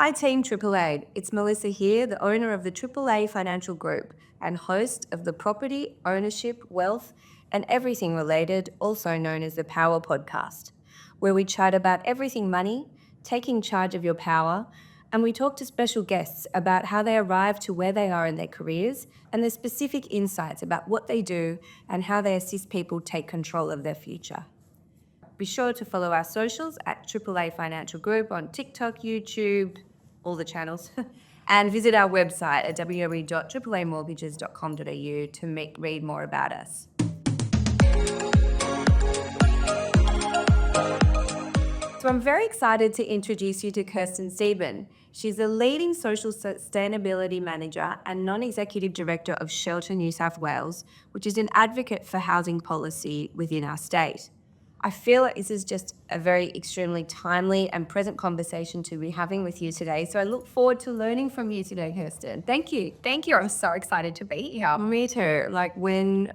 Hi Team AAA, it's Melissa here, the owner of the AAA Financial Group and host of the Property, Ownership, Wealth and Everything Related, also known as the Power Podcast, where we chat about everything money, taking charge of your power, and we talk to special guests about how they arrived to where they are in their careers and their specific insights about what they do and how they assist people take control of their future. Be sure to follow our socials at AAA Financial Group on TikTok, YouTube, all the channels, and visit our website at www.AAAmortgages.com.au to read more about us. So I'm very excited to introduce you to Kirsten Steedman. She's the leading social sustainability manager and non-executive director of Shelter New South Wales, which is an advocate for housing policy within our state. I feel like this is just a very extremely timely and present conversation to be having with you today. So I look forward to learning from you today, Kirsten. Thank you. Thank you. I'm so excited to be here. Me too. Like when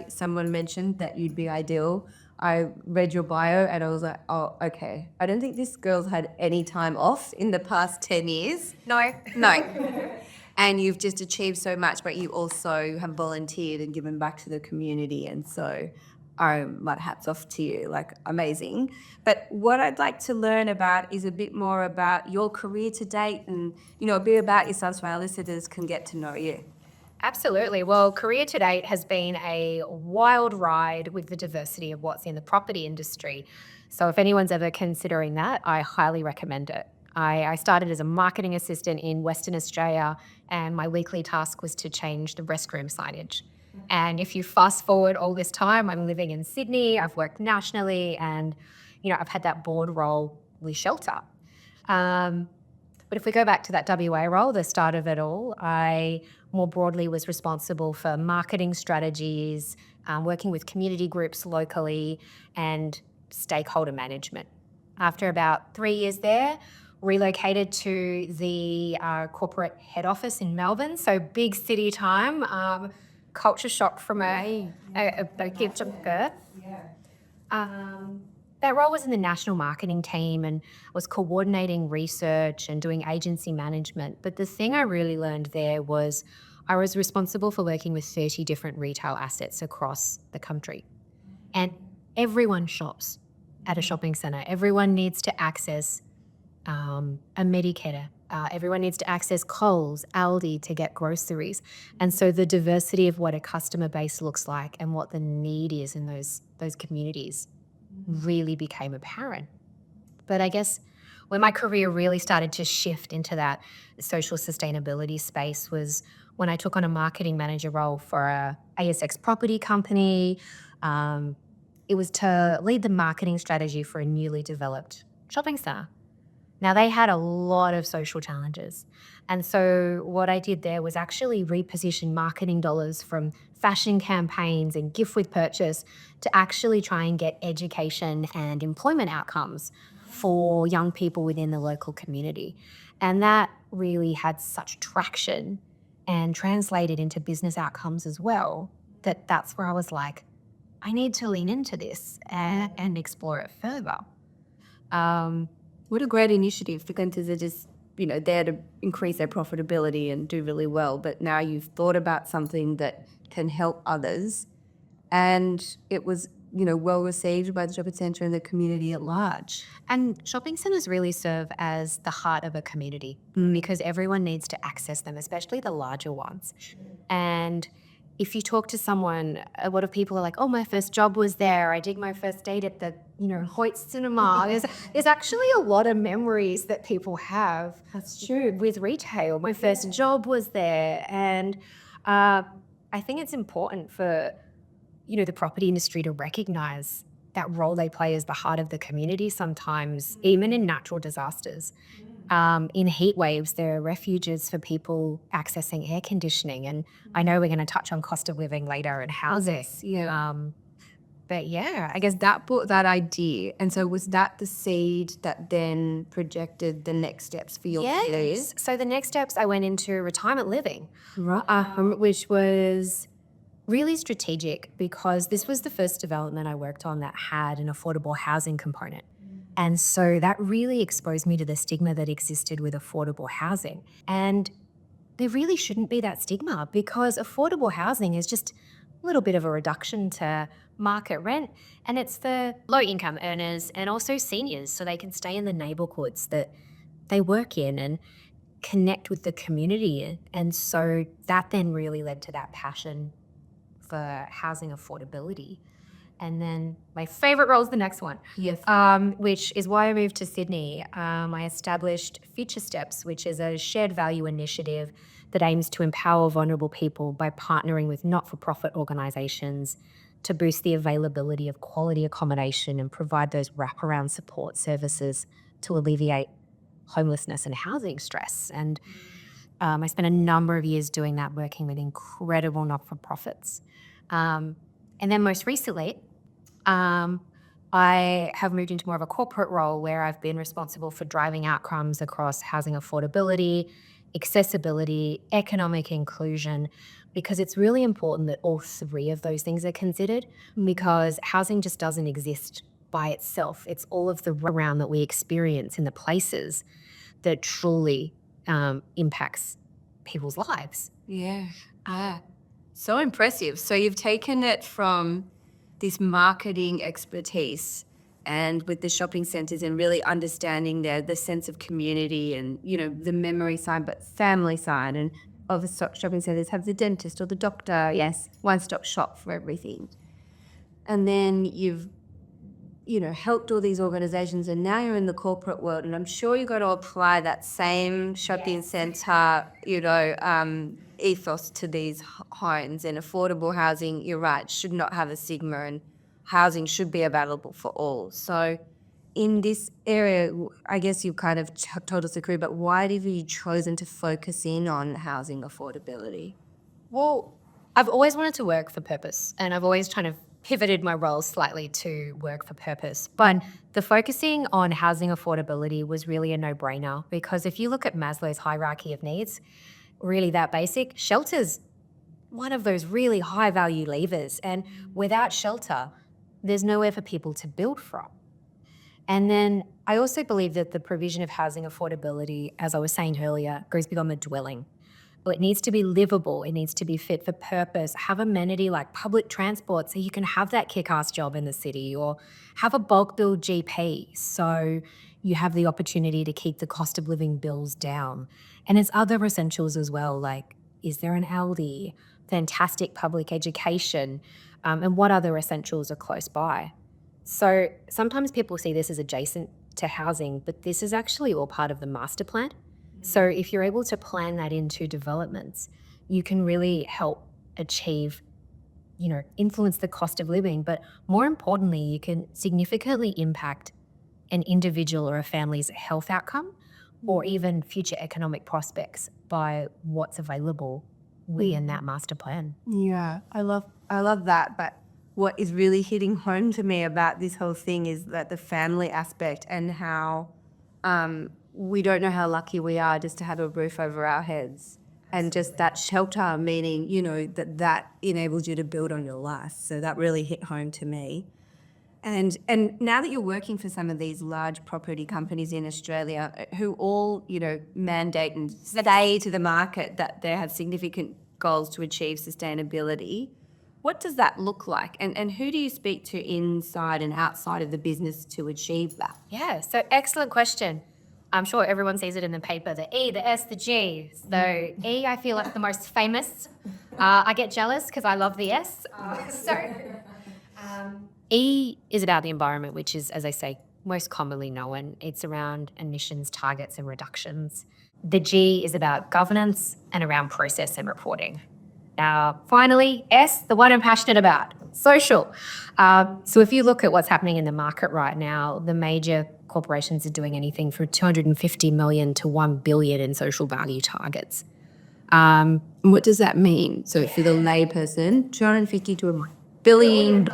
someone mentioned that you'd be ideal, I read your bio and I was like, oh, okay. I don't think this girl's had any time off in the past 10 years. No. And you've just achieved so much, but you also have volunteered and given back to the community. And so my hat's off to you, like amazing. But what I'd like to learn about is a bit more about your career to date and, a bit about yourself so our listeners can get to know you. Absolutely. Well, career to date has been a wild ride with the diversity of what's in the property industry. So if anyone's ever considering that, I highly recommend it. I started as a marketing assistant in Western Australia, and my weekly task was to change the restroom signage. And if you fast forward all this time, I'm living in Sydney, I've worked nationally, and I've had that board role with Shelter. But if we go back to that WA role, the start of it all, I more broadly was responsible for marketing strategies, working with community groups locally, and stakeholder management. After about 3 years there, relocated to the corporate head office in Melbourne, so big city time. Culture shock from a that role was in the national marketing team and was coordinating research and doing agency management. But the thing I really learned there was I was responsible for working with 30 different retail assets across the country. And everyone shops at a shopping centre. Everyone needs to access a Medicator. Everyone needs to access Coles, Aldi to get groceries. And so the diversity of what a customer base looks like and what the need is in those communities really became apparent. But I guess when my career really started to shift into that social sustainability space was when I took on a marketing manager role for a ASX property company. It was to lead the marketing strategy for a newly developed shopping centre. Now, they had a lot of social challenges. And so what I did there was actually reposition marketing dollars from fashion campaigns and gift with purchase to actually try and get education and employment outcomes for young people within the local community. And that really had such traction and translated into business outcomes as well, that's where I was like, I need to lean into this and explore it further. What a great initiative, because they're just, there to increase their profitability and do really well. But now you've thought about something that can help others, and it was, well received by the shopping centre and the community at large. And shopping centres really serve as the heart of a community because everyone needs to access them, especially the larger ones. And if you talk to someone, a lot of people are like, oh, my first job was there. I did my first date at the, Hoyt Cinema. There's actually a lot of memories that people have. That's true. With retail. My first job was there. And I think it's important for, the property industry to recognise that role they play as the heart of the community sometimes, even in natural disasters. In heat waves, there are refuges for people accessing air conditioning. And I know we're going to touch on cost of living later and housing. But yeah, I guess that brought that idea. And so was that the seed that then projected the next steps for your career? Yes. So the next steps, I went into retirement living, Right. which was really strategic because this was the first development I worked on that had an affordable housing component. And so that really exposed me to the stigma that existed with affordable housing. And there really shouldn't be that stigma, because affordable housing is just a little bit of a reduction to market rent, and it's for low income earners and also seniors, so they can stay in the neighborhoods that they work in and connect with the community. And so that then really led to that passion for housing affordability. And then my favorite role is the next one, Yes. which is why I moved to Sydney. I established Future Steps, which is a shared value initiative that aims to empower vulnerable people by partnering with not-for-profit organisations to boost the availability of quality accommodation and provide those wraparound support services to alleviate homelessness and housing stress. And I spent a number of years doing that, working with incredible not-for-profits. And then most recently, I have moved into more of a corporate role where I've been responsible for driving outcomes across housing affordability, accessibility, economic inclusion, because it's really important that all three of those things are considered, because housing just doesn't exist by itself. It's all of the around that we experience in the places that truly impacts people's lives. Yeah. So impressive. So you've taken it from this marketing expertise and with the shopping centres and really understanding the sense of community and, the memory side, but family side, and of the shopping centres have the dentist or the doctor. Yes, one-stop shop for everything. And then you've helped all these organizations, and now you're in the corporate world, and I'm sure you've got to apply that same shopping center, ethos to these homes. And affordable housing, you're right, should not have a stigma, and housing should be available for all. So in this area, I guess you kind of told us the crew, but why have you chosen to focus in on housing affordability? Well, I've always wanted to work for purpose, and I've always kind of pivoted my roles slightly to work for purpose. But the focusing on housing affordability was really a no-brainer, because if you look at Maslow's hierarchy of needs, really that basic, shelter's one of those really high-value levers. And without shelter, there's nowhere for people to build from. And then I also believe that the provision of housing affordability, as I was saying earlier, goes beyond the dwelling. It needs to be livable. It needs to be fit for purpose. Have amenity like public transport so you can have that kick-ass job in the city, or have a bulk bill GP so you have the opportunity to keep the cost of living bills down. And it's other essentials as well, like is there an Aldi, fantastic public education, and what other essentials are close by. So sometimes people see this as adjacent to housing, but this is actually all part of the master plan. So if you're able to plan that into developments, you can really help achieve, influence the cost of living, but more importantly, you can significantly impact an individual or a family's health outcome, or even future economic prospects by what's available within that master plan. Yeah, I love that. But what is really hitting home to me about this whole thing is that the family aspect, and how we don't know how lucky we are just to have a roof over our heads. And just that shelter, meaning, that enables you to build on your life. So that really hit home to me. And now that you're working for some of these large property companies in Australia who all, mandate and say to the market that they have significant goals to achieve sustainability, what does that look like? And who do you speak to inside and outside of the business to achieve that? Yeah, so excellent question. I'm sure everyone sees it in the paper, the E, the S, the G. So E, I feel like the most famous. I get jealous because I love the S. E is about the environment, which is, as I say, most commonly known. It's around emissions targets and reductions. The G is about governance and around process and reporting. Now, finally, S, the one I'm passionate about, social. So if you look at what's happening in the market right now, the major corporations are doing anything from 250 million to 1 billion in social value targets. What does that mean? So for the layperson, 250 to $1 billion.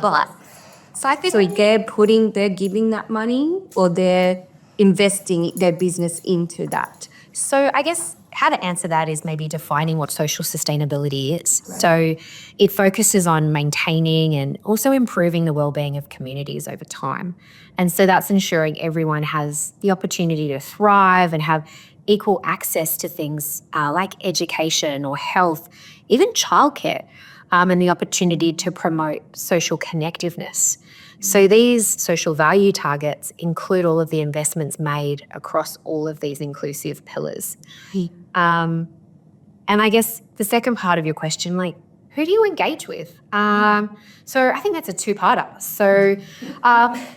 So they're giving that money, or they're investing their business into that. So I guess how to answer that is maybe defining what social sustainability is. So it focuses on maintaining and also improving the well-being of communities over time. And so that's ensuring everyone has the opportunity to thrive and have equal access to things like education or health, even childcare, and the opportunity to promote social connectiveness. So these social value targets include all of the investments made across all of these inclusive pillars. And I guess the second part of your question, like, who do you engage with? So I think that's a two-parter. So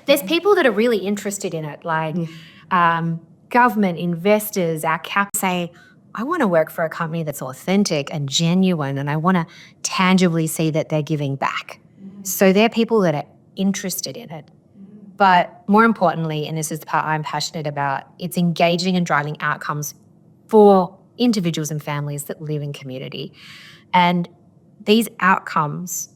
there's people that are really interested in it, like government, investors, our cap say, I want to work for a company that's authentic and genuine, and I want to tangibly see that they're giving back. So they're people that are interested in it. But more importantly, and this is the part I'm passionate about, it's engaging and driving outcomes for individuals and families that live in community. And these outcomes,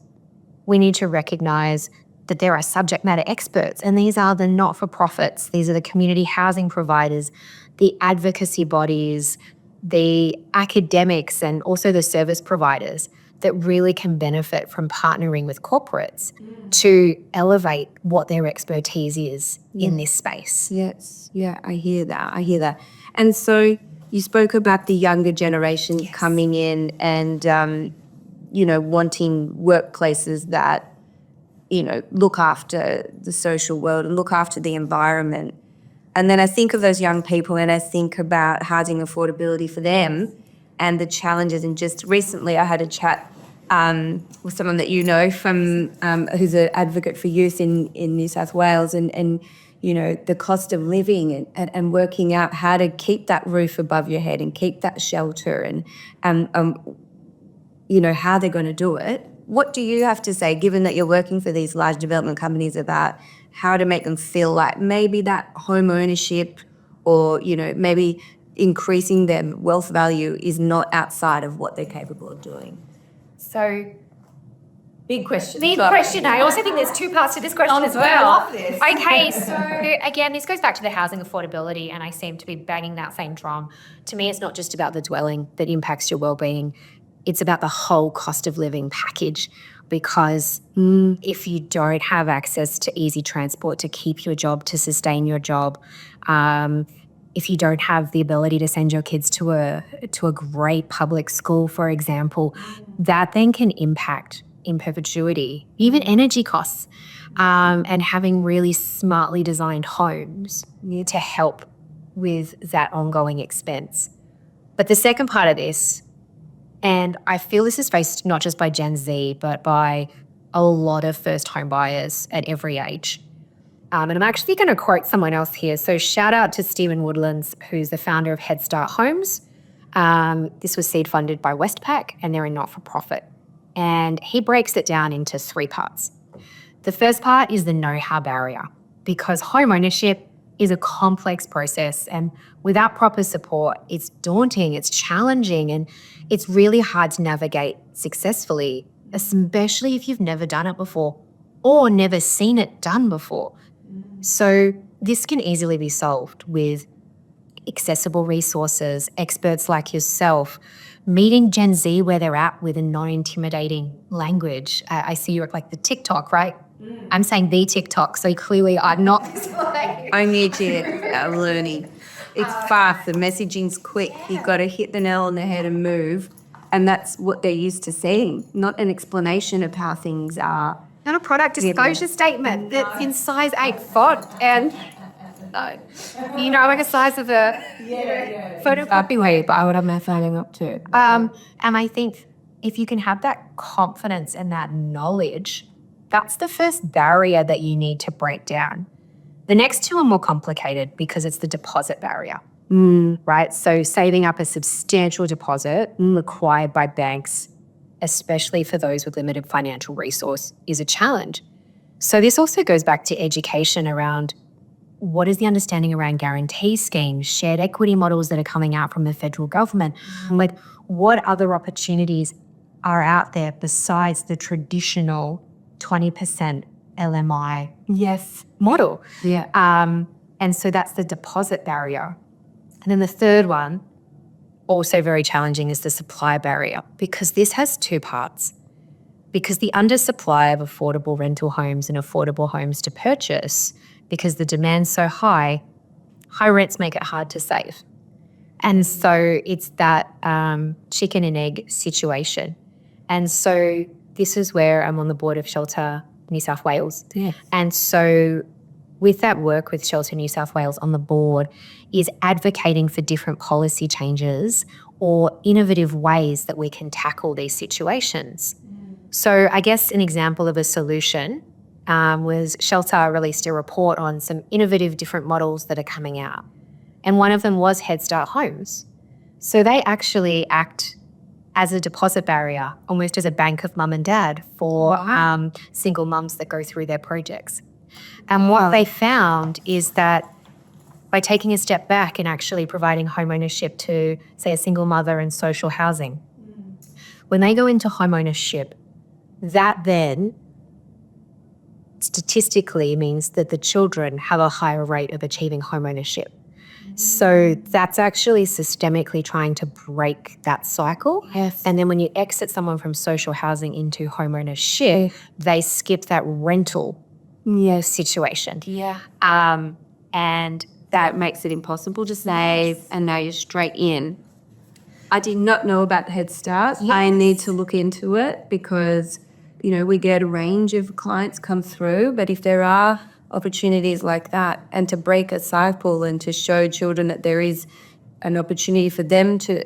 we need to recognise that there are subject matter experts, and these are the not-for-profits, these are the community housing providers, the advocacy bodies, the academics, and also the service providers that really can benefit from partnering with corporates to elevate what their expertise is in this space. Yes, yeah, I hear that. And so you spoke about the younger generation coming in and, wanting workplaces that, look after the social world and look after the environment. And then I think of those young people and I think about housing affordability for them and the challenges. And just recently I had a chat with someone that from who's an advocate for youth in New South Wales and the cost of living and working out how to keep that roof above your head and keep that shelter and how they're going to do it. What do you have to say, given that you're working for these large development companies, about how to make them feel like maybe that home ownership or, maybe increasing their wealth value is not outside of what they're capable of doing? So, big question. I also think there's two parts to this question as well. Okay, so again, this goes back to the housing affordability, and I seem to be banging that same drum. To me, it's not just about the dwelling that impacts your well-being. It's about the whole cost of living package, because if you don't have access to easy transport to keep your job, to sustain your job, if you don't have the ability to send your kids to a great public school, for example, that then can impact in perpetuity, even energy costs, and having really smartly designed homes to help with that ongoing expense. But the second part of this, and I feel this is faced not just by Gen Z, but by a lot of first home buyers at every age. And I'm actually going to quote someone else here. So shout out to Stephen Woodlands, who's the founder of Head Start Homes. This was seed funded by Westpac, and they're a not-for-profit. And he breaks it down into three parts. The first part is the know-how barrier, because home ownership is a complex process, and without proper support, it's daunting, it's challenging, and it's really hard to navigate successfully, especially if you've never done it before or never seen it done before. So this can easily be solved with accessible resources, experts like yourself, meeting Gen Z where they're at with a non-intimidating language. I see you're like the TikTok, right? I'm saying the TikTok, so clearly I'm not. I need you learning. It's fast, the messaging's quick. You've got to hit the nail on the head and move. And that's what they're used to seeing, not an explanation of how things are. Not a product disclosure statement that's in size 8 font and, like a size of a photocopy. Wait, but I would have my phone up to it. And I think if you can have that confidence and that knowledge, that's the first barrier that you need to break down. The next two are more complicated because it's the deposit barrier, right? So saving up a substantial deposit required by banks, especially for those with limited financial resource, is a challenge. So this also goes back to education around what is the understanding around guarantee schemes, shared equity models that are coming out from the federal government, like what other opportunities are out there besides the traditional 20% LMI model. Yeah. And so that's the deposit barrier. And then the third one also very challenging is the supply barrier, because this has two parts. Because the undersupply of affordable rental homes and affordable homes to purchase, because the demand's so high rents make it hard to save. And so it's that chicken and egg situation. And so this is where I'm on the board of Shelter New South Wales. Yes. And so with that work with Shelter New South Wales on the board is advocating for different policy changes or innovative ways that we can tackle these situations. So I guess an example of a solution was Shelter released a report on some innovative different models that are coming out. And one of them was Head Start homes. So they actually act as a deposit barrier, almost as a bank of mum and dad for single mums that go through their projects. And what they found is that by taking a step back and actually providing home ownership to, say, a single mother in social housing, when they go into home ownership, that then statistically means that the children have a higher rate of achieving home ownership. So that's actually systemically trying to break that cycle. Yes. And then when you exit someone from social housing into home ownership, they skip that rental situation. Yeah. And That makes it impossible to save, and now you're straight in. I did not know about the Head Start. Yes. I need to look into it because, we get a range of clients come through, but if there are opportunities like that and to break a cycle and to show children that there is an opportunity for them to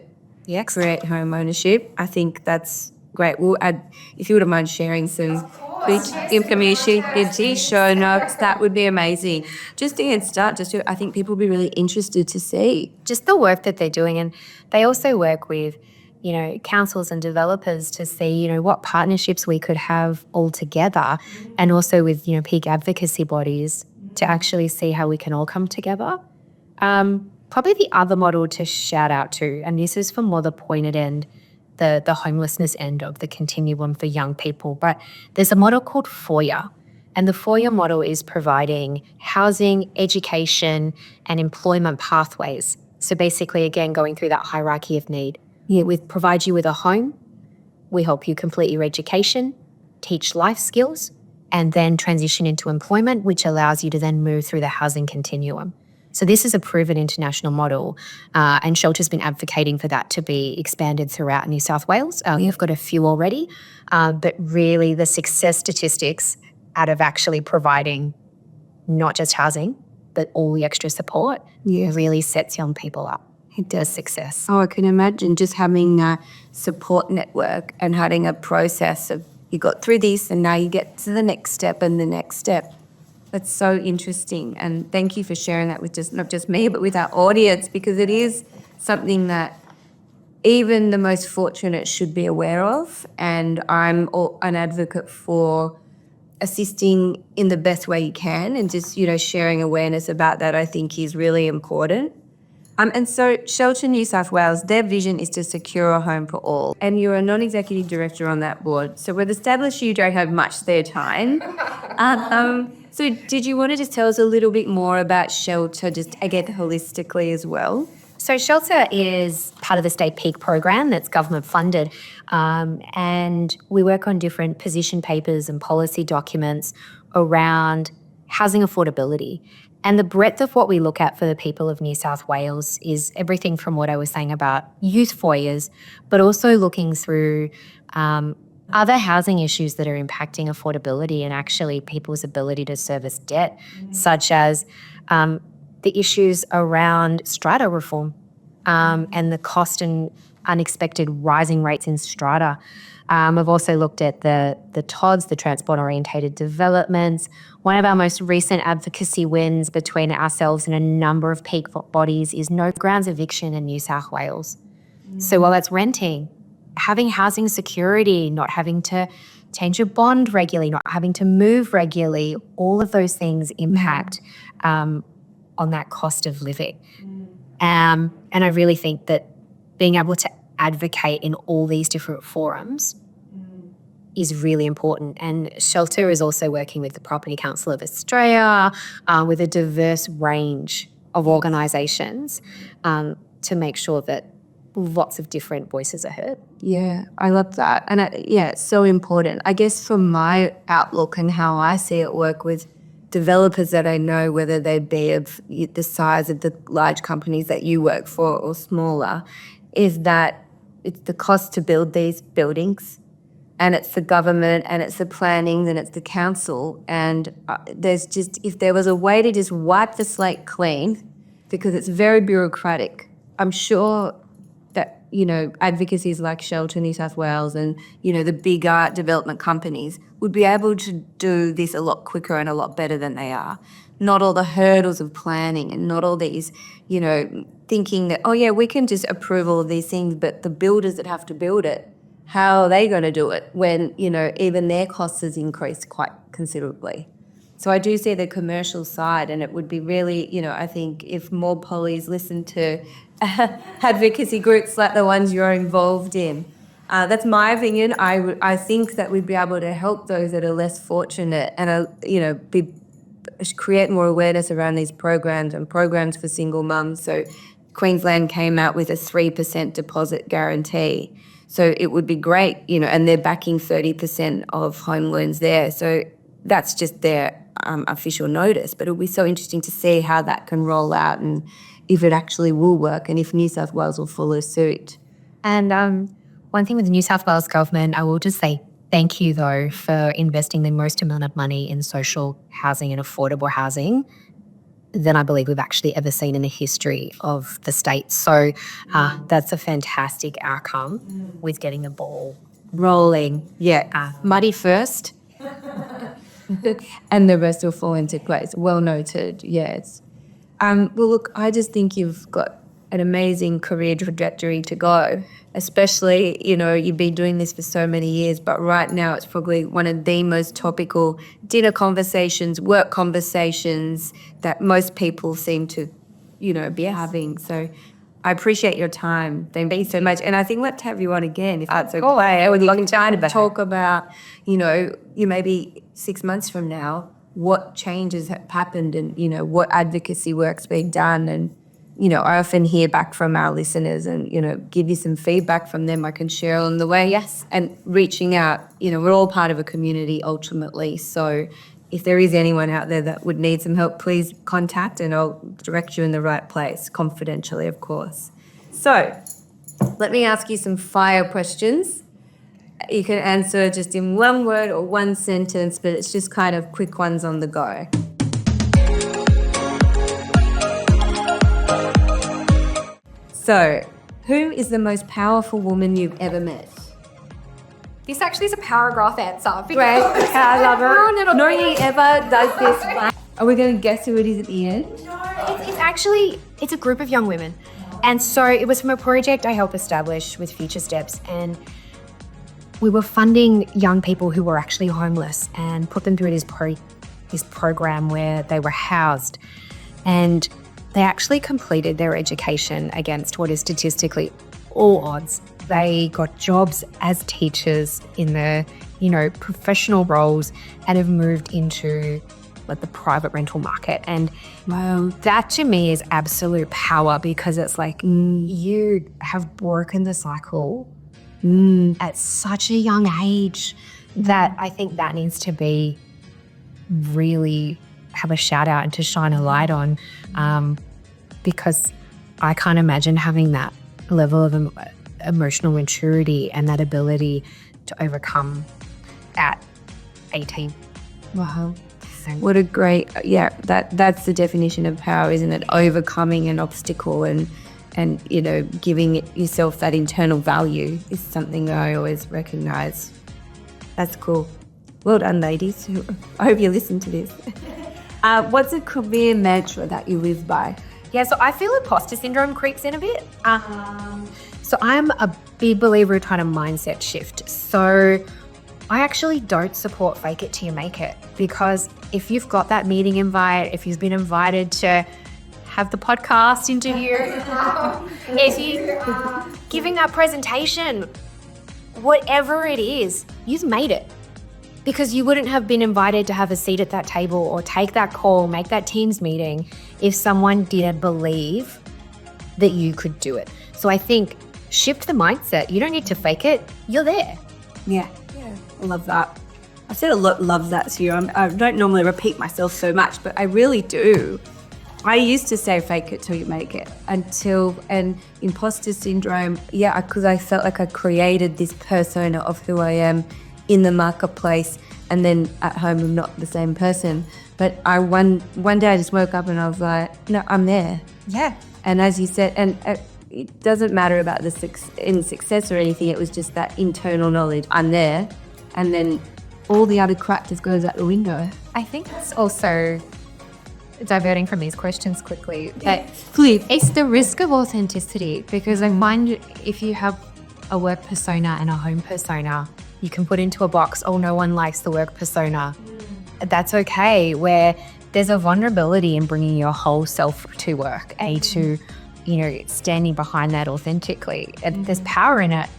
create home ownership, I think that's great. We'll add, if you wouldn't mind sharing some quick information into show notes, that would be amazing. Just to get started, I think people will be really interested to see. just the work that they're doing. And they also work with, councils and developers to see, what partnerships we could have all together, and also with, peak advocacy bodies to actually see how we can all come together. Probably the other model to shout out to, and this is for more the pointed end, the homelessness end of the continuum for young people, but there's a model called P.O.W.E.R. And the P.O.W.E.R model is providing housing, education, and employment pathways. So basically, again, going through that hierarchy of need. We provide you with a home, we help you complete your education, teach life skills, and then transition into employment, which allows you to then move through the housing continuum. So this is a proven international model, and Shelter's been advocating for that to be expanded throughout New South Wales. We've got a few already, but really the success statistics out of actually providing not just housing, but all the extra support really sets young people up. It does success. Oh, I can imagine just having a support network and having a process of you got through this and now you get to the next step and the next step. That's so interesting. And thank you for sharing that with not just me, but with our audience, because it is something that even the most fortunate should be aware of. And I'm an advocate for assisting in the best way you can, and just, sharing awareness about that, I think, is really important. And so Shelter New South Wales, their vision is to secure a home for all. And you're a non-executive director on that board. So we've established you don't have much spare time. So did you want to just tell us a little bit more about Shelter, just again holistically as well? So Shelter is part of the state P.O.W.E.R program that's government funded, and we work on different position papers and policy documents around housing affordability. And the breadth of what we look at for the people of New South Wales is everything from what I was saying about youth P.O.W.E.Rs, but also looking through other housing issues that are impacting affordability and actually people's ability to service debt, such as the issues around strata reform and the cost and unexpected rising rates in strata. We've also looked at the TODs, the transport-orientated developments. One of our most recent advocacy wins between ourselves and a number of peak bodies is no grounds eviction in New South Wales. So while that's renting, having housing security, not having to change your bond regularly, not having to move regularly, all of those things impact on that cost of living. And I really think that being able to advocate in all these different forums is really important. And Shelter is also working with the Property Council of Australia, with a diverse range of organisations to make sure that lots of different voices are heard. Yeah, I love that. And it's so important. I guess from my outlook and how I see it work with developers that I know, whether they be of the size of the large companies that you work for or smaller, is that it's the cost to build these buildings, and it's the government, and it's the planning, and it's the council. And there's just, if there was a way to just wipe the slate clean, because it's very bureaucratic, I'm sure that, advocacies like Shelter New South Wales and, the bigger development companies would be able to do this a lot quicker and a lot better than they are. Not all the hurdles of planning and not all these, thinking that, oh yeah, we can just approve all of these things, but the builders that have to build it, how are they going to do it when, even their costs has increased quite considerably? So I do see the commercial side, and it would be really, I think if more polys listen to advocacy groups like the ones you're involved in. That's my opinion. I think that we'd be able to help those that are less fortunate and, create more awareness around these programs and programs for single mums. So Queensland came out with a 3% deposit guarantee. So it would be great, and they're backing 30% of home loans there. So that's just their official notice. But it'll be so interesting to see how that can roll out and if it actually will work and if New South Wales will follow suit. And one thing with the New South Wales government, I will just say thank you, though, for investing the most amount of money in social housing and affordable housing than I believe we've actually ever seen in the history of the state. So that's a fantastic outcome with getting the ball rolling. Yeah, muddy first and the rest will fall into place. Well noted, yes. Well, look, I just think you've got an amazing career trajectory to go, especially, you've been doing this for so many years, but right now it's probably one of the most topical dinner conversations, work conversations that most people seem to, be having. So I appreciate your time. Thank you so much. And I think let's have you on again. If that's okay. I would love to talk about, you maybe 6 months from now, what changes have happened and, what advocacy work's being done. And, I often hear back from our listeners and, give you some feedback from them I can share along the way. Yes. And reaching out, we're all part of a community ultimately. So if there is anyone out there that would need some help, please contact and I'll direct you in the right place, confidentially, of course. So let me ask you some fire questions. You can answer just in one word or one sentence, but it's just kind of quick ones on the go. So, who is the most powerful woman you've ever met? This actually is a paragraph answer. Great, okay, I love her. Nobody ever does this. Are we going to guess who it is at the end? No, it's a group of young women. And so it was from a project I helped establish with Future Steps, and we were funding young people who were actually homeless and put them through this program where they were housed. And they actually completed their education against what is statistically all odds. They got jobs as teachers in the, professional roles and have moved into like the private rental market. And that to me is absolute power, because it's like you have broken the cycle at such a young age that I think that needs to be really have a shout out and to shine a light on, because I can't imagine having that level of emotional maturity and that ability to overcome at 18. Wow. What a great, that's the definition of power, isn't it? Overcoming an obstacle and giving yourself that internal value is something that I always recognise. That's cool. Well done, ladies. I hope you listen to this. What's a career mantra that you live by? Yeah, so I feel imposter syndrome creeps in a bit. So I'm a big believer in kind of mindset shift. So I actually don't support fake it till you make it, because if you've got that meeting invite, if you've been invited to have the podcast interview, if you're giving that presentation, whatever it is, you've made it. Because you wouldn't have been invited to have a seat at that table or take that call, make that Teams meeting if someone didn't believe that you could do it. So I think shift the mindset. You don't need to fake it. You're there. Yeah. I love that. I've said a lot, love that to you. I don't normally repeat myself so much, but I really do. I used to say fake it till you make it and imposter syndrome. Yeah, because I felt like I created this persona of who I am in the marketplace, and then at home I'm not the same person. But one day I just woke up and I was like, no, I'm there. Yeah. And as you said, and it doesn't matter about the success or anything. It was just that internal knowledge. I'm there, and then all the other crap just goes out the window. I think it's also diverting from these questions quickly. That Please. it's the risk of authenticity, because I find if you have a work persona and a home persona, you can put into a box, oh, no one likes the work persona. That's okay, where there's a vulnerability in bringing your whole self to work, to, standing behind that authentically. And there's power in it,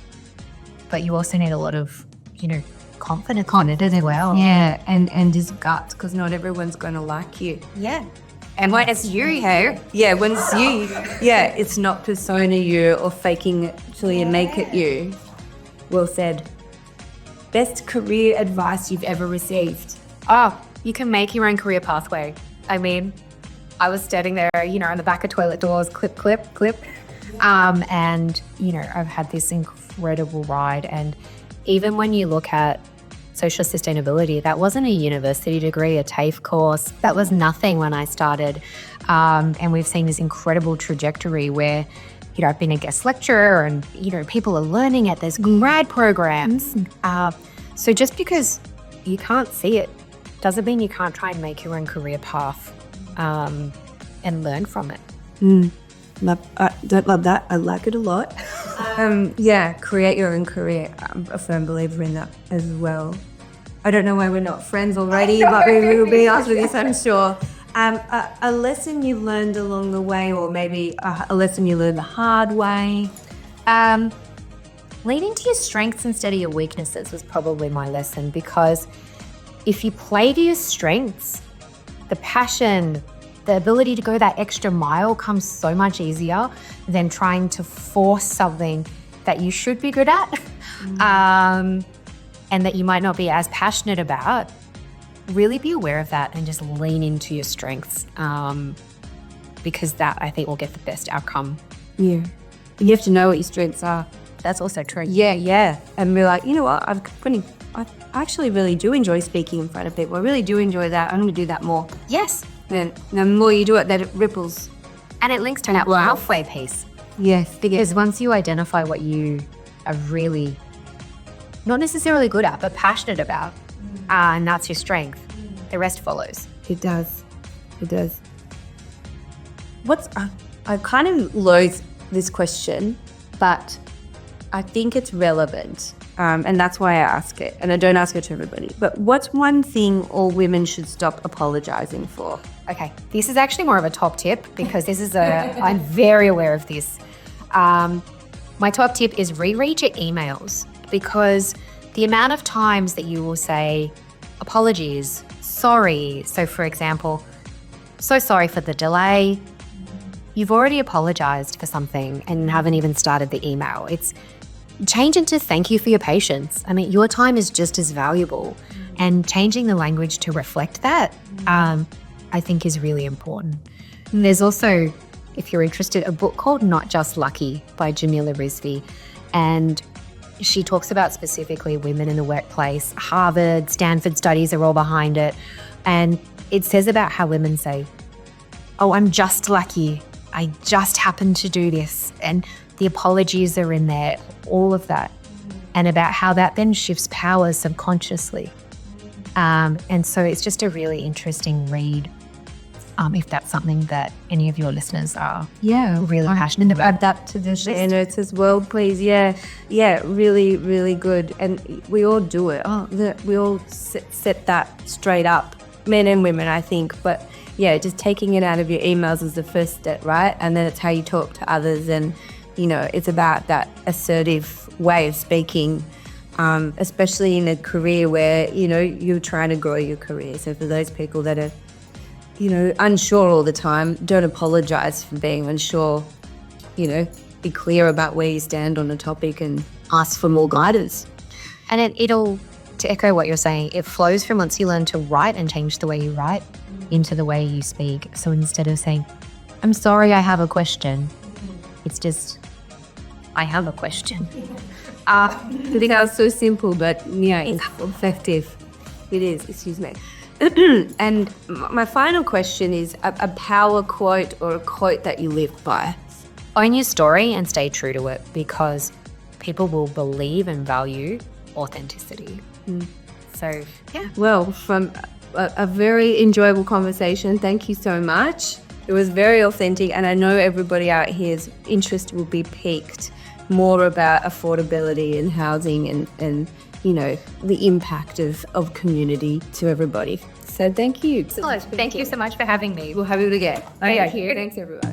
but you also need a lot of, confidence on it as well. Yeah, and just guts, because not everyone's going to like you. Yeah. And when it's you, hey? Yeah, when it's you, it's not persona you or faking it till you make it you. Well said. Best career advice you've ever received? Oh, you can make your own career pathway. I mean, I was standing there, on the back of toilet doors, clip, clip, clip. And, I've had this incredible ride. And even when you look at social sustainability, that wasn't a university degree, a TAFE course. That was nothing when I started. And we've seen this incredible trajectory where, I've been a guest lecturer and, people are learning at this grad programs. So just because you can't see it doesn't mean you can't try and make your own career path and learn from it. Don't love that. I like it a lot. Create your own career. I'm a firm believer in that as well. I don't know why we're not friends already, but we will be after this, I'm sure. A lesson you learned along the way, or maybe a lesson you learned the hard way. Lean into your strengths instead of your weaknesses was probably my lesson, because if you play to your strengths, the passion, the ability to go that extra mile comes so much easier than trying to force something that you should be good at and that you might not be as passionate about. Really be aware of that and just lean into your strengths, because that, I think, will get the best outcome. Yeah. You have to know what your strengths are. That's also true. Yeah. And be like, you know what, I actually really do enjoy speaking in front of people. I really do enjoy that. I'm going to do that more. Yes. Then the more you do it, that it ripples. And it links to that halfway piece. Yes. Because once you identify what you are really not necessarily good at, but passionate about, and that's your strength, the rest follows. It does. I kind of loathe this question, but I think it's relevant. And that's why I ask it. And I don't ask it to everybody. But what's one thing all women should stop apologizing for? Okay, this is actually more of a top tip, because this is I'm very aware of this. My top tip is reread your emails, because the amount of times that you will say, apologies, sorry. So for example, so sorry for the delay. You've already apologized for something and haven't even started the email. It's change into thank you for your patience. I mean, your time is just as valuable, and changing the language to reflect that, I think is really important. And there's also, if you're interested, a book called Not Just Lucky by Jamila Rizvi. And she talks about specifically women in the workplace. Harvard, Stanford studies are all behind it. And it says about how women say, oh, I'm just lucky. I just happened to do this. And the apologies are in there, all of that. And about how that then shifts power subconsciously. And so it's just a really interesting read, if that's something that any of your listeners are really passionate about. Add that to the share notes as well, please. Yeah, really, really good. And we all do it. We all set that straight up, men and women, I think. But yeah, just taking it out of your emails is the first step, right? And then it's how you talk to others, and it's about that assertive way of speaking, especially in a career where, you're trying to grow your career. So for those people that are, unsure all the time, don't apologize for being unsure. be clear about where you stand on a topic and ask for more guidance. And it'll, to echo what you're saying, it flows from once you learn to write and change the way you write into the way you speak. So instead of saying, I'm sorry, I have a question, it's just, I have a question. I think that was so simple, but yeah, it's effective. It is, excuse me. And my final question is a power quote or a quote that you live by. Own your story and stay true to it, because people will believe and value authenticity. So, yeah. Well, from a very enjoyable conversation, thank you so much. It was very authentic, and I know everybody out here's interest will be piqued more about affordability and housing and you know, the impact of community to everybody. So thank you. Thank you so much for having me. We'll have you again. Thank you. Thanks, everyone.